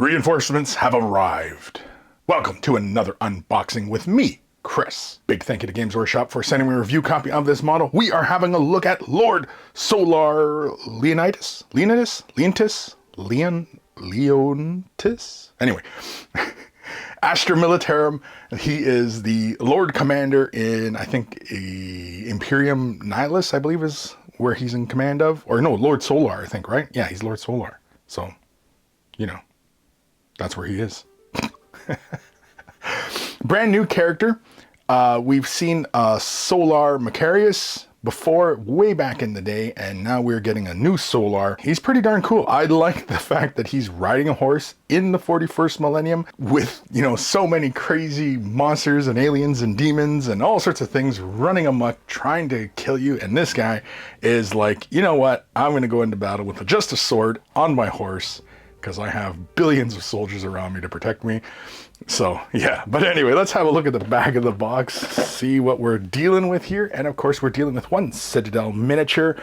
Reinforcements have arrived. Welcome to another unboxing with me, Chris. Big thank you to Games Workshop for sending me a review copy of this model. We are having a look at Lord Solar Leontus? Anyway, Astra Militarum. He is the Lord Commander in, I think, Imperium Nihilus, I believe is where he's in command of. Or no, Lord Solar, I think, right? Yeah, he's Lord Solar. So, you know, that's where he is. Brand new character. We've seen Solar Macarius before, way back in the day, and now we're getting a new Solar. He's pretty darn cool. I like the fact that he's riding a horse in the 41st millennium with, you know, so many crazy monsters and aliens and demons and all sorts of things running amok trying to kill you. And this guy is like, you know what? I'm going to go into battle with just a sword on my horse because I have billions of soldiers around me to protect me. So yeah, but anyway, let's have a look at the back of the box, see what we're dealing with here. And of course, we're dealing with one Citadel miniature.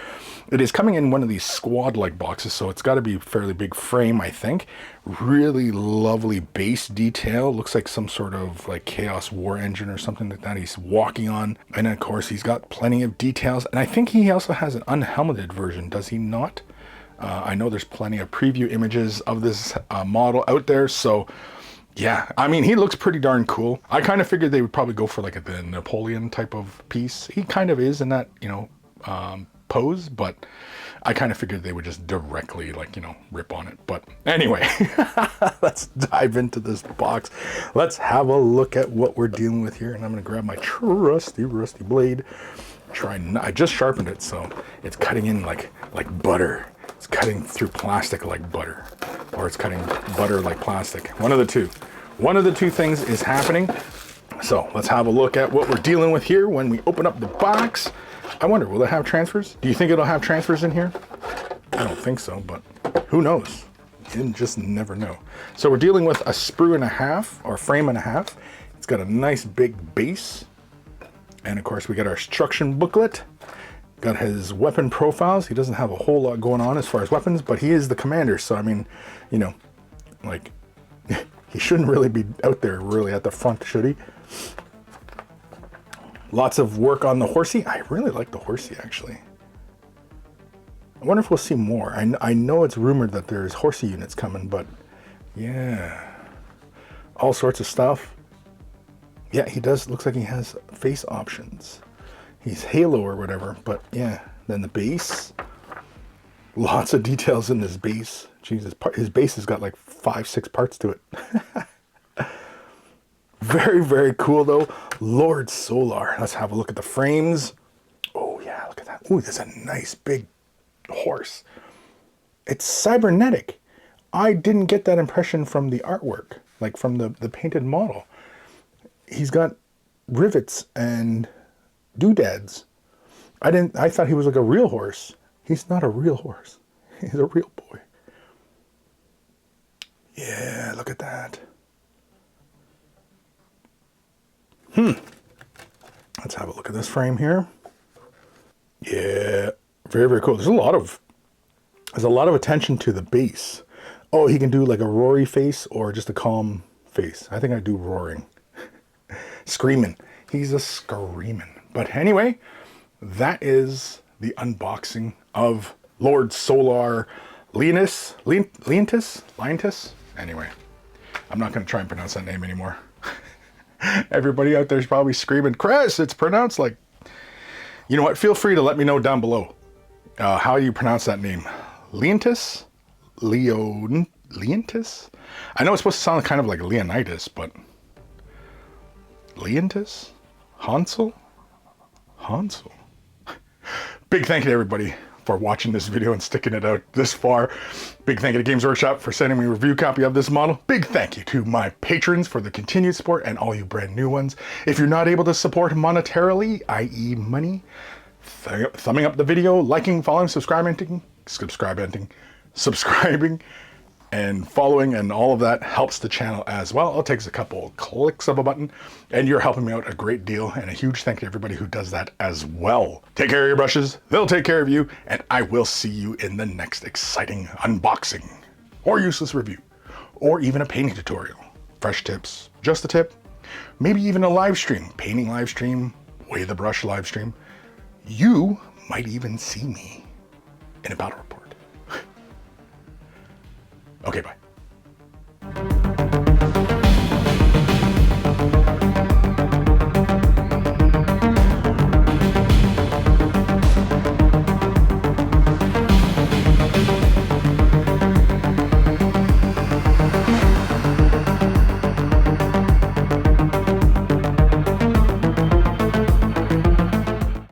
It is coming in one of these squad-like boxes, so it's got to be a fairly big frame, I think. Really lovely base detail. Looks like some sort of like Chaos War engine or something like that he's walking on. And of course, he's got plenty of details. And I think he also has an unhelmeted version, does he not? I know there's plenty of preview images of this model out there, so yeah, I mean, he looks pretty darn cool. I kind of figured they would probably go for like the Napoleon type of piece. He kind of is in that, you know, pose, but I kind of figured they would just directly, like, you know, rip on it. But anyway, let's dive into this box. Let's have a look at what we're dealing with here. And I'm going to grab my trusty blade. I just sharpened it, so it's cutting in like butter. It's cutting through plastic like butter, or it's cutting butter like plastic. One of the two. One of the two things is happening. So let's have a look at what we're dealing with here when we open up the box. I wonder, will it have transfers? Do you think it'll have transfers in here? I don't think so, but who knows? You just never know. So we're dealing with a sprue and a half, or frame and a half. It's got a nice big base. And of course we got our instruction booklet. Got his weapon profiles. He doesn't have a whole lot going on as far as weapons, but he is the commander. So, I mean, you know, like, he shouldn't really be out there really at the front, should he? Lots of work on the horsey. I really like the horsey, actually. I wonder if we'll see more. I know it's rumored that there's horsey units coming, but yeah. All sorts of stuff. Yeah, he does. Looks like he has face options. He's Halo or whatever, but yeah. Then the base. Lots of details in this base. Jesus, his base has got like 5-6 parts to it. Very, very cool though. Lord Solar. Let's have a look at the frames. Oh yeah, look at that. Oh, there's a nice big horse. It's cybernetic. I didn't get that impression from the artwork, like from the painted model. He's got rivets and doodads. I thought he was like a real horse. He's not a real horse. He's a real boy. Yeah, look at that. Let's have a look at this frame here. Yeah, very, very cool. There's a lot of attention to the base. Oh, he can do like a roary face or just a calm face. I think I do roaring. Screaming. He's a screaming. But anyway, that is the unboxing of Lord Solar Leontus? Anyway, I'm not going to try and pronounce that name anymore. Everybody out there is probably screaming, Chris, it's pronounced like... You know what? Feel free to let me know down below how you pronounce that name. Leontus? Leontus? I know it's supposed to sound kind of like Leonidas, but... Leontus? Hansel? Big thank you to everybody for watching this video and sticking it out this far. Big thank you to Games Workshop for sending me a review copy of this model. Big thank you to my patrons for the continued support and all you brand new ones. If you're not able to support monetarily, i.e. money, thumbing up the video, liking, following, subscribing, and following and all of that helps the channel as well. It takes a couple clicks of a button and you're helping me out a great deal, and a huge thank you to everybody who does that as well. Take care of your brushes, they'll take care of you, and I will see you in the next exciting unboxing or useless review or even a painting tutorial. Fresh tips, just a tip, maybe even a live stream, painting live stream, Way the Brush live stream. You might even see me in a battle report. Okay, bye.